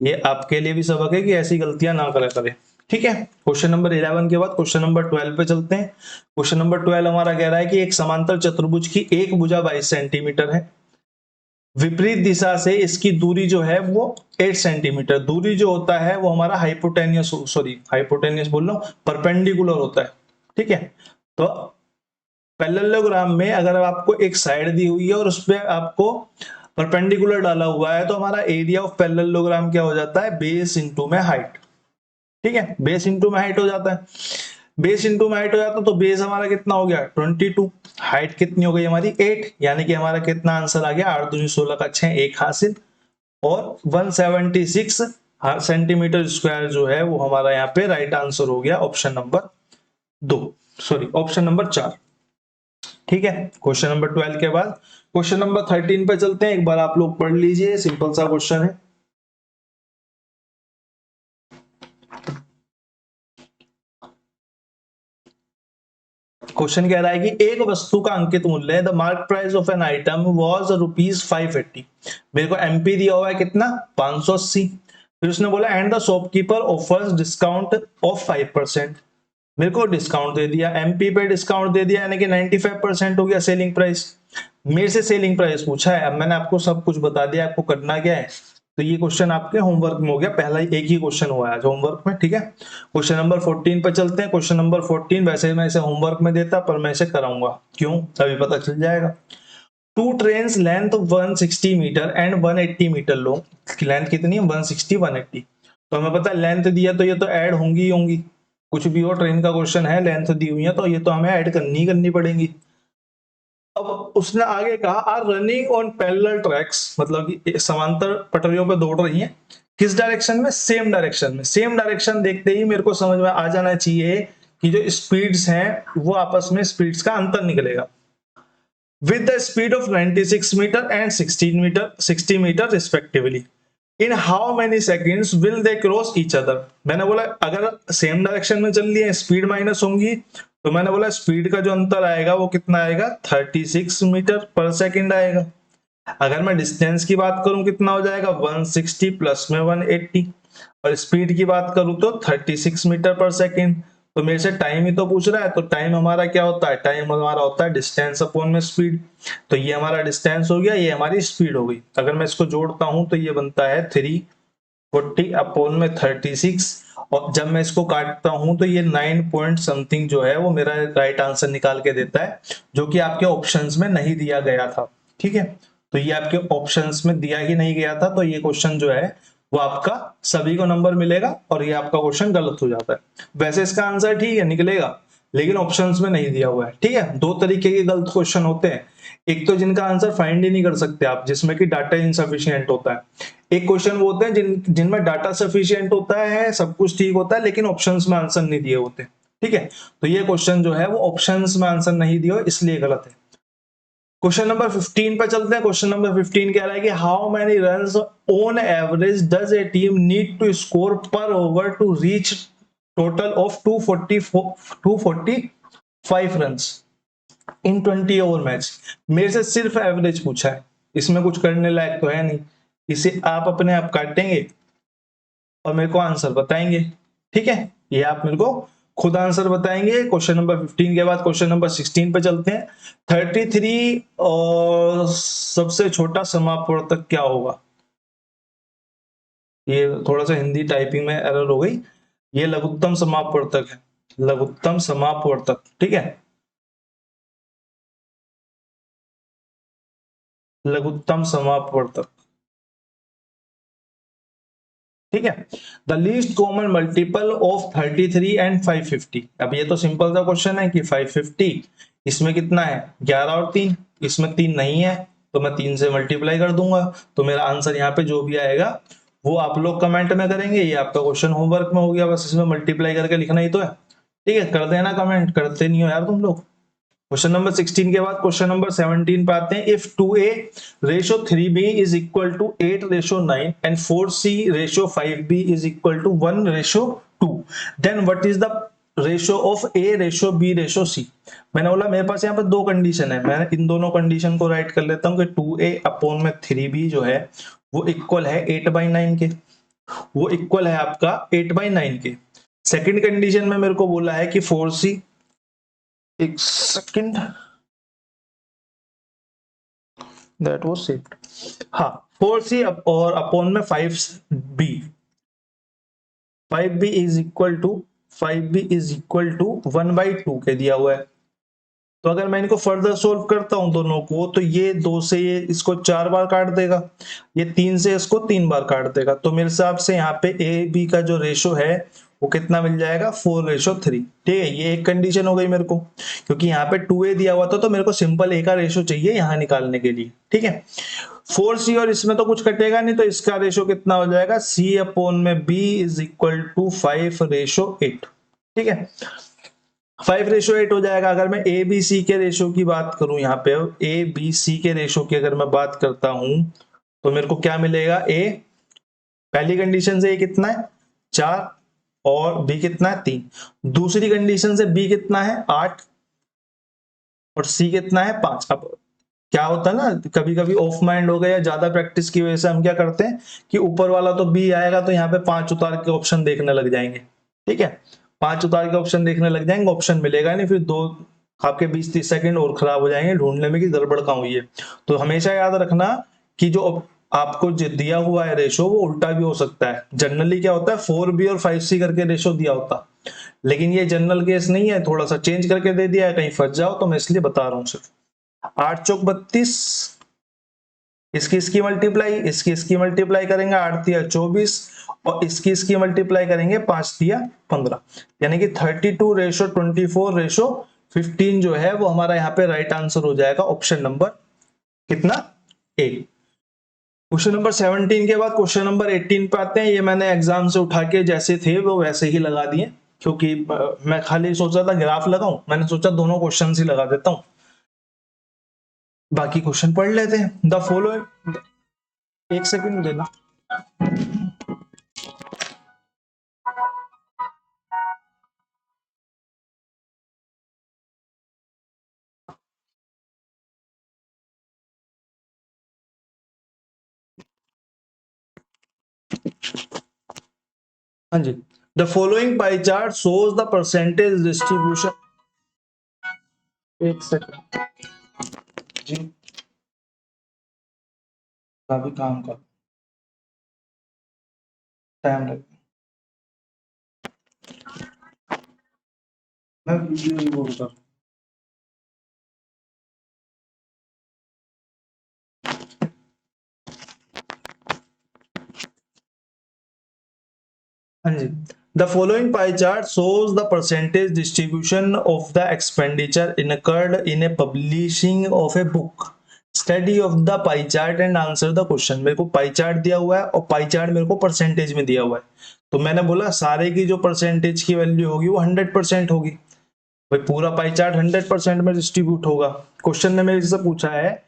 ये आपके लिए भी सबक है कि ऐसी गलतियां ना करा करें। ठीक है, क्वेश्चन नंबर 11 के बाद क्वेश्चन नंबर 12 पे चलते हैं। क्वेश्चन नंबर 12 हमारा कह रहा है कि एक समांतर चतुर्भुज की एक भुजा 22 सेंटीमीटर है, विपरीत दिशा से इसकी दूरी जो है वो 8 सेंटीमीटर। दूरी जो होता है वो हमारा हाइपोटेनियस बोल रहा हूं, परपेंडिकुलर होता है। ठीक है, तो पैरेललोग्राम में अगर आपको एक साइड दी हुई है और उस पर आपको परपेंडिकुलर डाला हुआ है तो हमारा एरिया ऑफ पैरेललोग्राम क्या हो जाता है, बेस इंटू में हाइट। ठीक है, बेस इंटू में हाइट हो जाता है। बेस इंटू में हाइट हो जाता है तो बेस हमारा कितना हो गया 22, हाइट कितनी हो गई हमारी 8, यानी कि हमारा कितना आंसर आ गया 8 दूनी 16 का 6, 1 हासिल। और 176 सेंटीमीटर स्क्वायर जो है वो हमारा यहाँ पे राइट आंसर हो गया ऑप्शन नंबर 2, ऑप्शन नंबर 4। ठीक है, क्वेश्चन नंबर 12 के बाद क्वेश्चन नंबर 13 पे चलते हैं। एक बार आप लोग पढ़ लीजिए, सिंपल सा क्वेश्चन है। क्वेश्चन कह रहा है कि एक वस्तु का अंकित मूल्य, the mark price of an item was ₹580। मेरे को एमपी दिया हुआ है कितना, 580। फिर उसने बोला and the shopkeeper offers discount of 5%। मेरे को डिस्काउंट दे दिया, एमपी पे डिस्काउंट दे दिया, यानी कि 95% हो गया सेलिंग प्राइस। मेरे से सेलिंग प्राइस पूछा है, अब मैंने आपको सब कुछ बता दिया आपको करना क्या है। तो ये क्वेश्चन आपके होमवर्क में हो गया, पहला एक ही क्वेश्चन हुआ है आज होमवर्क में। ठीक है, क्वेश्चन नंबर 14 पे चलते हैं। क्वेश्चन नंबर 14 वैसे मैं इसे होमवर्क में देता पर मैं इसे कराऊंगा, क्यों अभी पता चल जाएगा। Two train length 160 metre and 180 metre long, length कितनी है 160 180। तो हमें पता है लेंथ दिया तो ये तो ऐड होंगी ही होंगी, कुछ भी हो ट्रेन का क्वेश्चन है, लेंथ दी हुई है तो ये तो हमें ऐड करनी पड़ेगी। अब उसने आगे कहा are running on parallel tracks, मतलब कि समांतर पटरियों पे दौड़ रही हैं, किस डायरेक्शन में, सेम डायरेक्शन में। सेम डायरेक्शन देखते ही मेरे को समझ में आ जाना चाहिए कि जो स्पीड्स हैं वो आपस में स्पीड्स का अंतर निकलेगा। With the speed of 96 metre and 60 metre respectively, in how many seconds will they cross each other. मैंने बोला अगर सेम डायरेक्शन में चल रही है स्पीड माइनस होंगी, तो मैंने बोला स्पीड का जो अंतर आएगा वो कितना आएगा 36 मीटर पर सेकंड आएगा। अगर मैं डिस्टेंस की बात करूं कितना हो जाएगा 160 प्लस में 180, और स्पीड की बात करूं तो 36 मीटर पर सेकंड। तो मेरे से टाइम ही तो पूछ रहा है, तो टाइम हमारा क्या होता है, टाइम हमारा होता है डिस्टेंस अपॉन में स्पीड। तो ये हमारा डिस्टेंस हो गया, ये हमारी स्पीड हो गई। अगर मैं इसको जोड़ता हूं तो ये बनता है 340 अपॉन में 36, और जब मैं इसको काटता हूं तो ये 9 पॉइंट समथिंग जो है वो मेरा राइट आंसर निकाल के देता है, जो कि आपके ऑप्शंस में नहीं दिया गया था। ठीक है, तो ये आपके ऑप्शंस में दिया ही नहीं गया था, तो ये क्वेश्चन जो है वो आपका सभी को नंबर मिलेगा और ये आपका क्वेश्चन गलत हो जाता है। वैसे इसका आंसर ठीक है निकलेगा, लेकिन ऑप्शंस में नहीं दिया हुआ है। ठीक है, दो तरीके के गलत क्वेश्चन होते हैं, एक तो जिनका आंसर फाइंड ही नहीं कर सकते आप, जिसमें कि डाटा इनसफिशिएंट होता है। एक क्वेश्चन वो होते हैं जिनमें डाटा सफिशिएंट होता है, सब कुछ ठीक होता है, लेकिन ऑप्शंस में आंसर नहीं दिए होते। ठीक है, तो ये क्वेश्चन जो है वो ऑप्शंस में आंसर नहीं दिया इसलिए गलत है। क्वेश्चन नंबर 15 पे चलते हैं। क्वेश्चन नंबर 15 कह रहा है कि how many runs on average does a team need to score per over to reach total of 245 runs in 20 over match. मेरे से सिर्फ एवरेज पूछा है, इसमें कुछ करने लायक तो है नहीं। इसे आप अपने आप काटेंगे और मेरे को आंसर बताएंगे, ठीक है। ये आप मेरे को खुद आंसर बताएंगे। क्वेश्चन नंबर 15 के बाद क्वेश्चन नंबर 16 पे चलते हैं। 33 और सबसे छोटा समापवर्तक क्या होगा? ये थोड़ा सा हिंदी टाइपिंग में एरर हो गई। ये लघुत्तम समापवर्तक है, लघुत्तम समापवर्तक, ठीक है, लघुत्तम समापवर्तक, ठीक है। The least common multiple of 33 and 550। अब ये तो सिंपल सा क्वेश्चन है कि 550 इसमें कितना है 11 और 3, इसमें 3 नहीं है तो मैं 3 से मल्टीप्लाई कर दूंगा। तो मेरा आंसर यहाँ पे जो भी आएगा वो आप लोग कमेंट में करेंगे। ये आपका क्वेश्चन होमवर्क में हो गया, बस इसमें मल्टीप्लाई करके लिखना ही तो है, ठीक है। कर देना कमेंट, करते नहीं हो यार तुम लोग। क्वेश्चन नंबर 16 के बाद क्वेश्चन नंबर 17 पे आते हैं। If 2a ratio 3b is equal to 8 ratio 9 and 4c ratio 5b is equal to 1 ratio 2, then what is the ratio of a ratio b ratio c। मैंने बोला मेरे पास यहाँ पे दो कंडीशन है, मैं इन दोनों कंडीशन को राइट कर लेता हूँ कि 2a अपॉन में 3b जो है वो इक्वल है 8/9 के, वो इक्वल है आपका 8/9 के। सेकंड कंडीशन में मेरे को बोला है कि 4c, एक सेकंड, दैट वाज सेव्ड, हाँ 4c और अपॉन में 5b, 5b is equal to 5b is equal to 1/2 के दिया हुआ है। तो अगर मैं इनको फर्दर सोल्व करता हूं दोनों को, तो ये 2 से ये इसको 4 बार काट देगा, ये 3 से इसको 3 बार काट देगा। तो मेरे हिसाब से यहाँ पे ए बी का जो रेशो है वो कितना मिल जाएगा 4:3, ठीक है। ये एक कंडीशन हो गई मेरे को, क्योंकि यहाँ पे 2a दिया हुआ था तो मेरे को सिंपल a का रेशो चाहिए यहाँ निकालने के लिए, ठीक है। 4c और इसमें तो कुछ कटेगा नहीं, तो इसका रेशो कितना हो जाएगा c अपॉन में b इज इक्वल टू 5:8, ठीक है। 5:8 हो जाएगा। अगर मैं ए बी सी के रेशो की बात करूं, यहाँ पे ए बी सी के रेशो की अगर मैं बात करता हूं तो मेरे को क्या मिलेगा, ए पहली कंडीशन से ए कितना है 4 और बी कितना है 3, दूसरी कंडीशन से बी कितना है 8 और सी कितना है 5। अब क्या होता है ना, कभी कभी ऑफ माइंड हो गया या ज्यादा प्रैक्टिस की वजह से हम क्या करते हैं कि ऊपर वाला तो बी आएगा तो यहाँ पे 5 उतार के ऑप्शन देखने लग जाएंगे, ठीक है। 5 उतार के ऑप्शन देखने लग जाएंगे, ऑप्शन मिलेगा नहीं, फिर दो आपके 20-30 सेकंड और खराब हो जाएंगे ढूंढने में कि गड़बड़ कहाँ हुई है। तो हमेशा याद रखना कि जो आपको जो दिया हुआ है रेशो वो उल्टा भी हो सकता है। जनरली क्या होता है 4b और 5c करके रेशो दिया होता, लेकिन ये जनरल केस नहीं है, थोड़ा सा चेंज करके दे दिया है, कहीं फंस जाओ तो मैं इसलिए बता रहा हूँ सिर्फ। 8 चौक 32, इसकी मल्टीप्लाई, इसकी मल्टीप्लाई करेंगे 8 तिया 24 और इसकी मल्टीप्लाई करेंगे 5 तिया 15, यानी कि 32:24:15 जो है वो हमारा यहाँ पे राइट आंसर हो जाएगा ऑप्शन नंबर कितना ए। क्वेश्चन नंबर 17 के बाद क्वेश्चन नंबर 18 पे आते हैं। ये मैंने एग्जाम से उठा के जैसे थे वो वैसे ही लगा दिए, क्योंकि मैं खाली सोचा था ग्राफ लगाऊं, मैंने सोचा दोनों क्वेश्चन ही लगा देता हूं, बाकी क्वेश्चन पढ़ लेते हैं। द फॉलोइंग, एक सेकंड देना। हाँ जी, the following pie chart shows the percentage distribution, एक सेकंड जी, काफी काम का टाइम लगेगा, मैं वीडियो रिकॉर्ड कर। हाँ जी, the following pie chart shows the percentage distribution of the expenditure incurred in a publishing of a book, study of the pie chart and answer the question. मेरे को पाई चार्ट दिया हुआ है और pie chart मेरे को percentage में दिया हुआ है, तो मैंने बोला सारे की जो परसेंटेज की वैल्यू होगी वो 100% होगी, भाई पूरा पाई चार्ट 100% में डिस्ट्रीब्यूट होगा। क्वेश्चन ने मेरे से पूछा है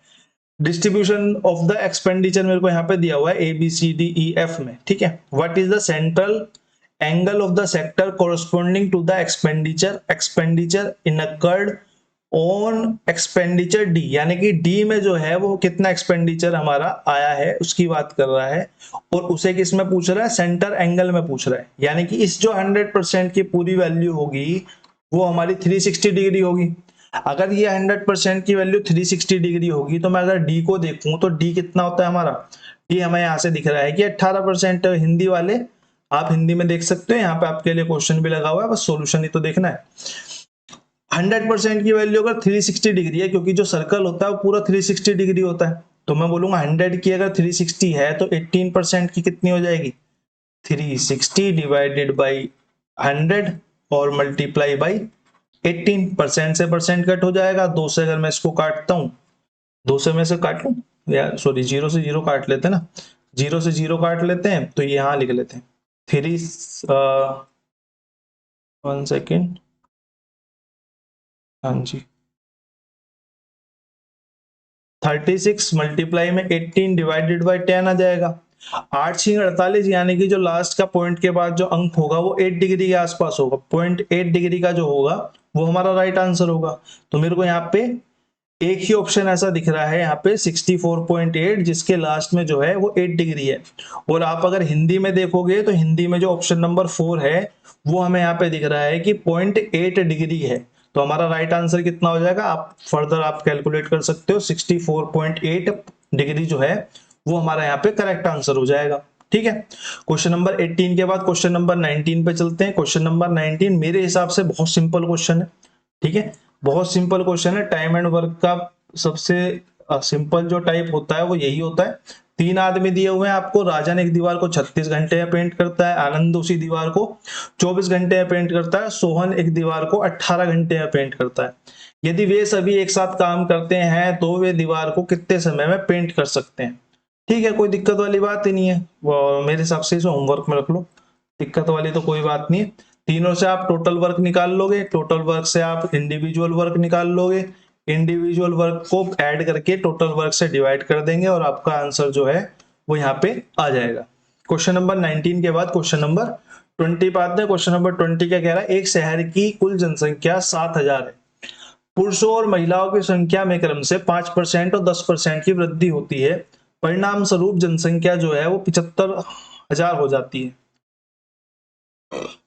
डिस्ट्रीब्यूशन ऑफ द एक्सपेंडिचर, मेरे को यहाँ पे दिया हुआ है A B C D E F में, ठीक है। What is the central angle of the sector corresponding to the expenditure, expenditure incurred on expenditure D, यानी कि डी में जो है वो कितना एक्सपेंडिचर हमारा आया है उसकी बात कर रहा है, और उसे किस में पूछ रहा है, सेंटर एंगल में पूछ रहा है। यानी कि इस जो 100% की पूरी वैल्यू होगी वो हमारी 360 डिग्री होगी। अगर ये 100% की वैल्यू 360 डिग्री होगी तो मैं अगर डी को देखूं तो डी कितना होता है हमारा, डी हमें यहाँ से दिख रहा है कि 18%। हिंदी वाले आप हिंदी में देख सकते हो, यहाँ पे आपके लिए क्वेश्चन भी लगा हुआ है, बस सॉल्यूशन ही तो देखना है। 100% की वैल्यू अगर 360 डिग्री है, क्योंकि जो सर्कल होता है वो पूरा 360 डिग्री होता है, तो मैं बोलूंगा 100 की अगर 360 है तो 18% की कितनी हो जाएगी, 360 डिवाइडेड बाई 100 और मल्टीप्लाई बाई 18%। से परसेंट कट हो जाएगा, 2 से अगर मैं इसको काटता हूं, 2 से मैं से काट लूं या सॉरी 0 से 0 काट लेते हैं ना, 0 से 0 काट लेते हैं तो ये यहां लिख लेते हैं 1 सेकेंड, हाँ जी 36 मल्टीप्लाई में 18 डिवाइडेड बाई 10 आ जाएगा। 8 6 48, यानी कि जो लास्ट का पॉइंट के बाद जो अंक होगा वो 8 डिग्री के आसपास होगा। पॉइंट 8 डिग्री का जो होगा वो हमारा राइट आंसर होगा। तो मेरे को यहाँ पे एक ही ऑप्शन ऐसा दिख रहा है यहाँ पे 64.8, जिसके लास्ट में जो है वो 8 डिग्री है। और आप अगर हिंदी में देखोगे तो हिंदी में जो ऑप्शन नंबर 4 है वो हमें यहाँ पे दिख रहा है कि 0.8 डिग्री है। तो हमारा राइट आंसर कितना हो जाएगा, आप फर्दर आप कैलकुलेट कर सकते हो, 64.8 डिग्री जो है वो हमारा यहाँ पे करेक्ट आंसर हो जाएगा। ठीक है, क्वेश्चन नंबर 18 के बाद क्वेश्चन नंबर 19 पे चलते हैं। क्वेश्चन नंबर 19 मेरे हिसाब से बहुत सिंपल क्वेश्चन है। ठीक है, बहुत सिंपल क्वेश्चन है। टाइम एंड वर्क का सबसे सिंपल जो टाइप होता है वो यही होता है। 3 आदमी दिए हुए हैं आपको, राजन एक दीवार को 36 घंटे में पेंट करता है, आनंद उसी दीवार को 24 घंटे में पेंट करता है, सोहन एक दीवार को 18 घंटे में पेंट करता है। यदि वे सभी एक साथ काम करते हैं तो वे दीवार को कितने समय में पेंट कर सकते हैं। ठीक है, कोई दिक्कत वाली बात ही नहीं है, वो मेरे हिसाब से इसे होमवर्क में रख लो, दिक्कत वाली तो कोई बात नहीं है। तीनों से आप टोटल वर्क निकाल लोगे, टोटल वर्क से आप इंडिविजुअल वर्क निकाल लोगे, इंडिविजुअल वर्क को ऐड करके टोटल वर्क से डिवाइड कर देंगे और आपका आंसर जो है वो यहाँ पे आ जाएगा। क्वेश्चन नंबर 19 के बाद क्वेश्चन नंबर 20 पे आते हैं। क्वेश्चन नंबर 20 क्या कह रहा है, एक शहर की कुल जनसंख्या 7000 है, पुरुषों और महिलाओं की संख्या में क्रम से 5% और 10% की वृद्धि होती है, परिणाम स्वरूप जनसंख्या जो है वो 75,000 हो जाती है।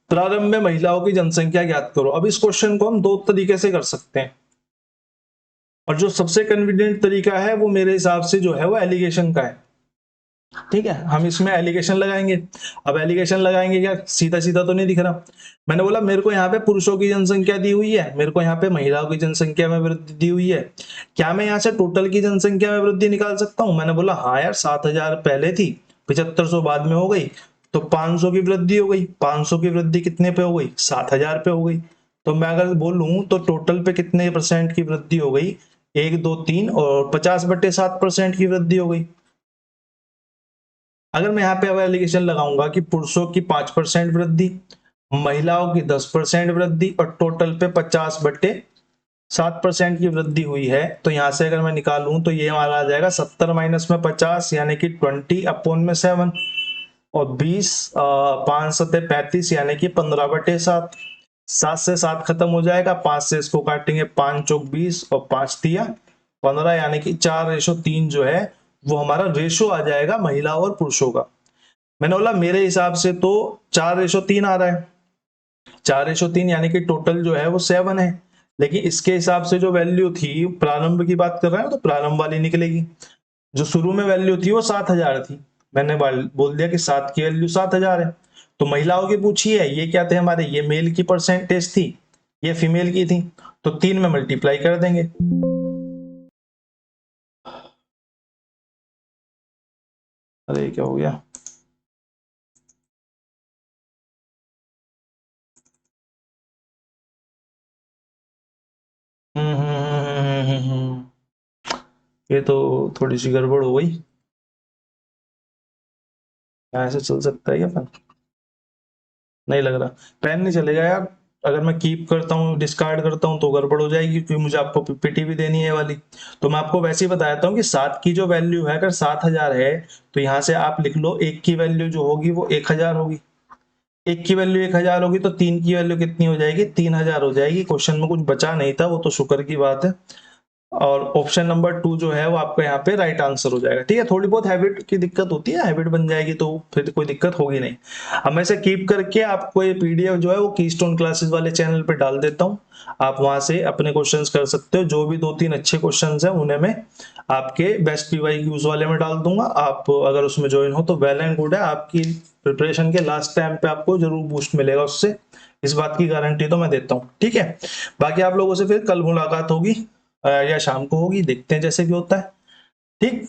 प्रारंभ में महिलाओं की जनसंख्या ज्ञात करो। अब इस क्वेश्चन को हम 2 तरीके से कर सकते हैं, और जो सबसे कन्वीनियंट तरीका है वो मेरे हिसाब से जो है वो एलिगेशन का है। ठीक है, हम इसमें एलिगेशन लगाएंगे। अब एलिगेशन लगाएंगे क्या, सीधा सीधा तो नहीं दिख रहा। मैंने बोला मेरे को यहाँ पे पुरुषों की जनसंख्या दी हुई है, मेरे को यहाँ पे महिलाओं की जनसंख्या में वृद्धि दी हुई है, क्या मैं यहाँ से टोटल की जनसंख्या में वृद्धि निकाल सकता हूँ। मैंने बोला हाँ यार, 7000 पहले थी, 7500 बाद में हो गई, तो 500 की वृद्धि हो गई। 500 की वृद्धि कितने पे हो गई, 7000 पे हो गई। तो मैं अगर बोलूं तो टोटल पे कितने परसेंट की वृद्धि हो गई, 1 2 3 और 50/7% की वृद्धि हो गई। अगर मैं यहाँ पे अब एलिगेशन लगाऊंगा कि पुरुषों की 5% वृद्धि, महिलाओं की 10% वृद्धि और टोटल पे 50/7% की वृद्धि हुई है, तो यहां से अगर मैं निकालूं तो ये हमारा आ जाएगा 70 माइनस में 50 यानी कि 20/7 और 20 5 7 35 यानी कि 15/7। 7 से 7 खत्म हो जाएगा, 5 से इसको काटेंगे, 5 चौक 20 और 5 तिया 15 यानी कि 4:3 जो है वो हमारा रेशो आ जाएगा महिला और पुरुषों का। मैंने बोला मेरे हिसाब से तो 4:3 आ रहा है, 4:3 यानी कि टोटल जो है वो 7 है, लेकिन इसके हिसाब से जो वैल्यू थी, प्रारंभ की बात कर रहे हैं तो प्रारंभ वाली निकलेगी। जो शुरू में वैल्यू थी वो 7000 थी, मैंने बोल दिया कि 7 की वैल्यू 7000 है। तो महिलाओं की पूछी है, ये क्या थे हमारे, ये मेल की परसेंटेज थी, ये फीमेल की थी, तो 3 में मल्टीप्लाई कर देंगे। अरे क्या हो गया, ये तो थोड़ी सी गड़बड़ हो गई। ऐसे चल सकता है क्या पेन, नहीं लग रहा, पेन नहीं चलेगा यार। अगर मैं कीप करता हूँ डिस्कार्ड करता हूँ तो गड़बड़ हो जाएगी, क्योंकि मुझे आपको पीपीटी भी देनी है वाली। तो मैं आपको वैसे ही बताता हूँ कि 7 की जो वैल्यू है, अगर 7000 है तो यहाँ से आप लिख लो 1 की वैल्यू जो होगी वो 1000 होगी। एक की वैल्यू 1000 होगी तो 3 की वैल्यू कितनी हो जाएगी, 3000 हो जाएगी। क्वेश्चन में कुछ बचा नहीं था, वो तो शुक्र की बात है। और ऑप्शन नंबर 2 जो है वो आपका यहाँ पे राइट आंसर हो जाएगा। ठीक है, थोड़ी बहुत हैबिट की दिक्कत होती है, हैबिट बन जाएगी तो फिर कोई दिक्कत होगी नहीं। हमेशा कीप करके आपको ये पीडीएफ जो है वो कीस्टोन क्लासेस वाले चैनल पे डाल देता हूँ, आप वहां से अपने क्वेश्चंस कर सकते हो। जो भी 2-3 अच्छे क्वेश्चंस हैं उन्हें मैं आपके बेस्ट पीवाईक्यूज वाले में डाल दूंगा। आप अगर उसमें ज्वाइन हो तो वेल एंड गुड है, आपकी प्रिपरेशन के लास्ट टाइम पे आपको जरूर बूस्ट मिलेगा उससे, इस बात की गारंटी तो मैं देता हूँ। ठीक है, बाकी आप लोगों से फिर कल मुलाकात होगी या शाम को होगी, देखते हैं जैसे भी होता है। ठीक,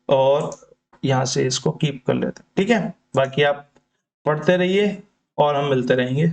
और यहाँ से इसको कीप कर लेते हैं। ठीक है, बाकी आप पढ़ते रहिए और हम मिलते रहेंगे।